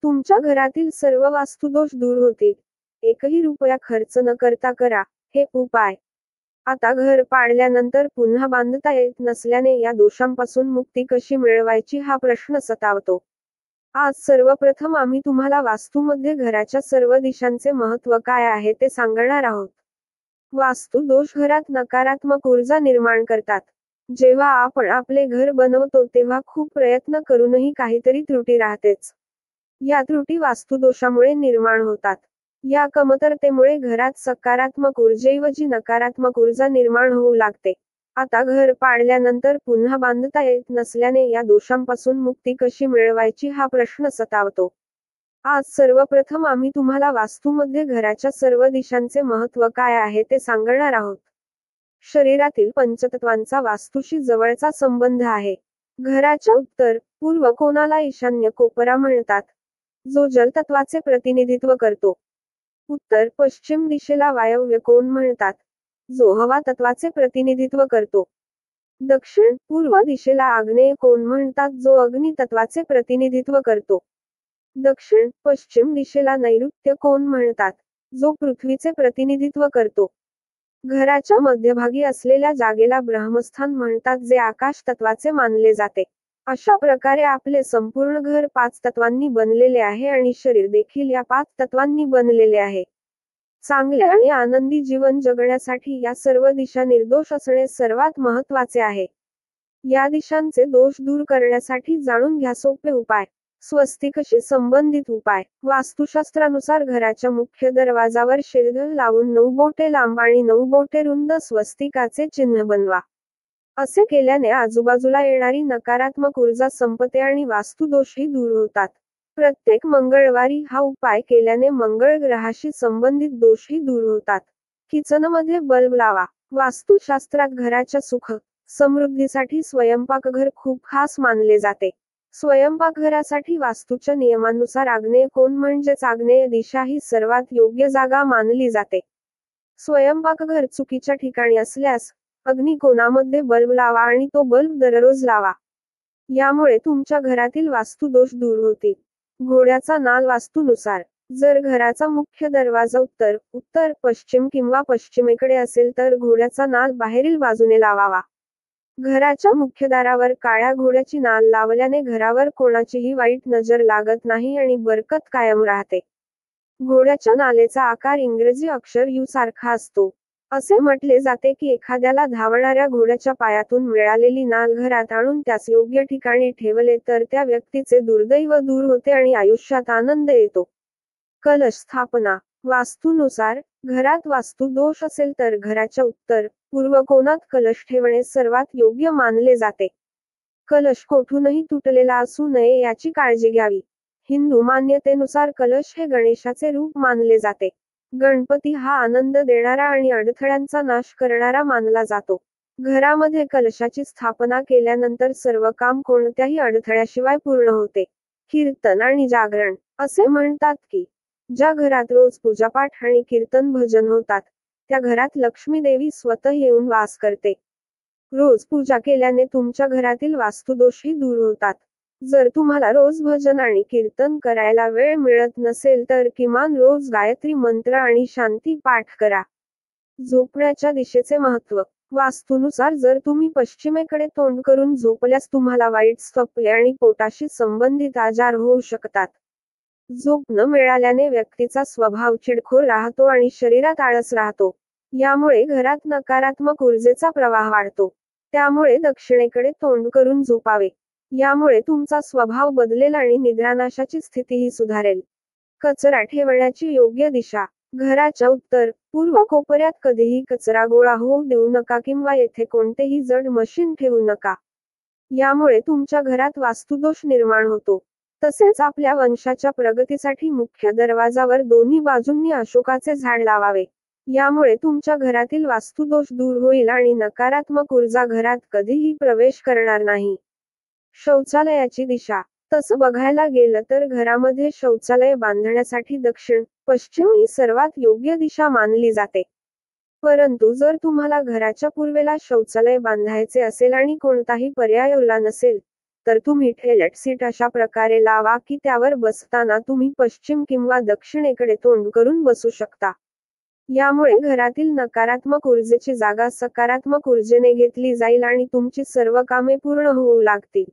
तुमच्या घरातील सर्व वास्तुदोष दूर होतील. एकही रुपया खर्च न करता करा हे उपाय. आता घर पाडल्यानंतर पुन्हा बांधता येत नसल्याने या दोषांपासून मुक्ती कशी मिळवायची हा प्रश्न सतावतो. आज सर्वप्रथम आम्ही तुम्हाला वास्तूमध्ये घराच्या सर्व दिशांचे महत्त्व काय आहे ते सांगणार आहोत. वास्तू दोष घरात नकारात्मक ऊर्जा निर्माण करतात. जेव्हा आपण आपले घर बनवतो तेव्हा खूप प्रयत्न करूनही काहीतरी त्रुटी राहतेच. या त्रुटी वास्तुदोषामुळे निर्माण होतात. या कमतरतेमुळे घरात सकारात्मक ऊर्जेऐवजी नकारात्मक ऊर्जा निर्माण होऊ लागते. आता घर पाडल्यानंतर पुन्हा बांधता येत नसल्याने या दोषांपासून मुक्ती कशी मिळवायची हा प्रश्न सतावतो. आज सर्वप्रथम आम्ही तुम्हाला वास्तूमध्ये घराच्या सर्व दिशांचे महत्त्व काय आहे ते सांगणार आहोत. शरीरातील पंचतत्वांचा वास्तूशी जवळचा संबंध आहे. घराच्या उत्तर पूर्व कोणाला ईशान्य कोपरा म्हणतात, जो जलतत्वाचे प्रतिनिधित्व करतो. उत्तर पश्चिम दिशेला वायव्य कोन म्हणतात, जो हवा तत्वाचे प्रतिनिधित्व करतो. दक्षिण पूर्व दिशेला आग्नेय कोन म्हणतात, जो अग्नी तत्वाचे प्रतिनिधित्व करतो. दक्षिण पश्चिम दिशेला नैऋत्य कोन म्हणतात, जो पृथ्वीचे प्रतिनिधित्व करतो. घराच्या मध्यभागी असलेल्या जागेला ब्रह्मस्थान म्हणतात, जे आकाश तत्वाचे मानले जाते. अशा प्रकारे आपले संपूर्ण घर 5 तत्वांनी बनलेले आहे आणि शरीर देखील या 5 तत्वांनी बनलेले आहे. चांगले आणि आनंदी जीवन जगण्यासाठी या सर्व दिशा निर्दोष असणे सर्वात महत्त्वाचे आहे. या दिशांचे दोष दूर करण्यासाठी जाणून घ्या सोपे उपाय. स्वस्तिकशी संबंधित उपाय. वास्तुशास्त्रानुसार घराच्या मुख्य दरवाजावर शिरधर लावून 9 बोटे लांब आणि 9 बोटे रुंद स्वस्तिकाचे चिन्ह बनवा. असे केल्याने आजूबाजूला येणारी नकारात्मक ऊर्जा संपते आणि वास्तुदोषही दूर होतात. प्रत्येक मंगळवारी हा उपाय केल्याने मंगळ ग्रहाशी संबंधित दोषही दूर होतात. किचनमध्ये बल्ब लावा. वास्तुशास्त्रात घराच्या सुख समृद्धीसाठी स्वयंपाकघर खूप खास मानले जाते. स्वयंपाकघरासाठी वास्तूच्या नियमानुसार आग्नेय कोन म्हणजेच आग्नेय दिशा ही सर्वात योग्य जागा मानली जाते. स्वयंपाकघर चुकीच्या ठिकाणी असल्यास अग्निकोनामध्ये बल्ब लावा आणि तो बल्ब दररोज लावा. यामुळे तुमच्या घरातील वास्तुदोष दूर होतील. घोड्याचा नाल वास्तूनुसार. जर घराचा मुख्य दरवाजा उत्तर, उत्तर, पश्चिम किंवा पश्चिमेकडे असेल तर घोड्याचा नाल बाहेरील बाजूने लावावा. घराच्या मुख्य दारावर काळ्या घोड्याची नाल लावल्याने घरावर कोणाचीही वाईट नजर लागत नाही आणि बरकत कायम राहते. घोड्याच्या नालेचा आकार इंग्रजी अक्षर यू सारखा असतो. असे म्हटले जाते की एखाद्याला धावणाऱ्या घोड्याच्या पायातून मिळालेली नाल घरात आणून त्यास योग्य ठिकाणी ठेवले तर त्या व्यक्तीचे दुर्दैव दूर होते आणि आयुष्यात आनंद येतो. कलश स्थापना. वास्तूनुसार घरात वास्तू दोष असेल तर घराच्या उत्तर पूर्व कोनात कलश ठेवणे सर्वात योग्य मानले जाते. कलश कोठूनही तुटलेला असू नये याची काळजी घ्यावी. हिंदू मान्यतेनुसार कलश हे गणेशाचे रूप मानले जाते. गणपती हा आनंद देणारा आणि अडथळ्यांचा नाश करणारा मानला जातो. घरामध्ये कलशाची स्थापना केल्यानंतर सर्व काम कोणत्याही अडथळ्याशिवाय पूर्ण होते. कीर्तन आणि जागरण. असे म्हणतात की ज्या घरात रोज पूजापाठ आणि कीर्तन भजन होतात त्या घरात लक्ष्मी देवी स्वतः येऊन वास करते. रोज पूजा केल्याने तुमच्या घरातील वास्तुदोषही दूर होतात. जर तुम्हाला रोज भजन आणि कीर्तन करायला वेळ मिळत नसेल तर किमान रोज गायत्री मंत्र आणि शांती पाठ करा. झोपण्याच्या दिशेचे महत्त्व. वास्तूनुसार जर तुम्ही पश्चिमेकडे तोंड करून झोपल्यास तुम्हाला वाईट स्वप्ने आणि पोटाशी संबंधित आजार होऊ शकतात. झोप न मिळाल्याने व्यक्तीचा स्वभाव चिडखोर राहतो आणि शरीरात आळस राहतो. यामुळे घरात नकारात्मक ऊर्जेचा प्रवाह वाढतो. त्यामुळे दक्षिणेकडे तोंड करून झोपावे. यामुळे तुमचा स्वभाव बदलेल आणि निद्रानाशाची स्थितीही सुधारेल. कचरा ठेवण्याची योग्य दिशा. घराच्या उत्तर पूर्व कोपऱ्यात कधीही कचरा गोळा होऊ देऊ नका किंवा येथे कोणतेही जड मशीन ठेवू नका. यामुळे तुमच्या घरात वास्तुदोष निर्माण होतो. तसेच आपल्या वंशाच्या प्रगतीसाठी मुख्य दरवाजावर दोन्ही बाजूंनी अशोकाचे झाड लावावे. यामुळे तुमच्या घरातील वास्तुदोष दूर होईल आणि नकारात्मक ऊर्जा घरात कधीही प्रवेश करणार नाही. शौचालयाची दिशा. तसं बघायला गेलं तर घरामध्ये शौचालय बांधण्यासाठी दक्षिण पश्चिम ही सर्वात योग्य दिशा मानली जाते. परंतु जर तुम्हाला घराच्या पूर्वेला शौचालय बांधायचे असेल आणि कोणताही पर्याय उरला नसेल तर तुम्ही टॉयलेट सीट अशा प्रकारे लावा की त्यावर बसताना तुम्ही पश्चिम किंवा दक्षिणेकडे तोंड करून बसू शकता. यामुळे घरातील नकारात्मक ऊर्जेची जागा सकारात्मक ऊर्जेने घेतली जाईल आणि तुमची सर्व कामे पूर्ण होऊ लागतील.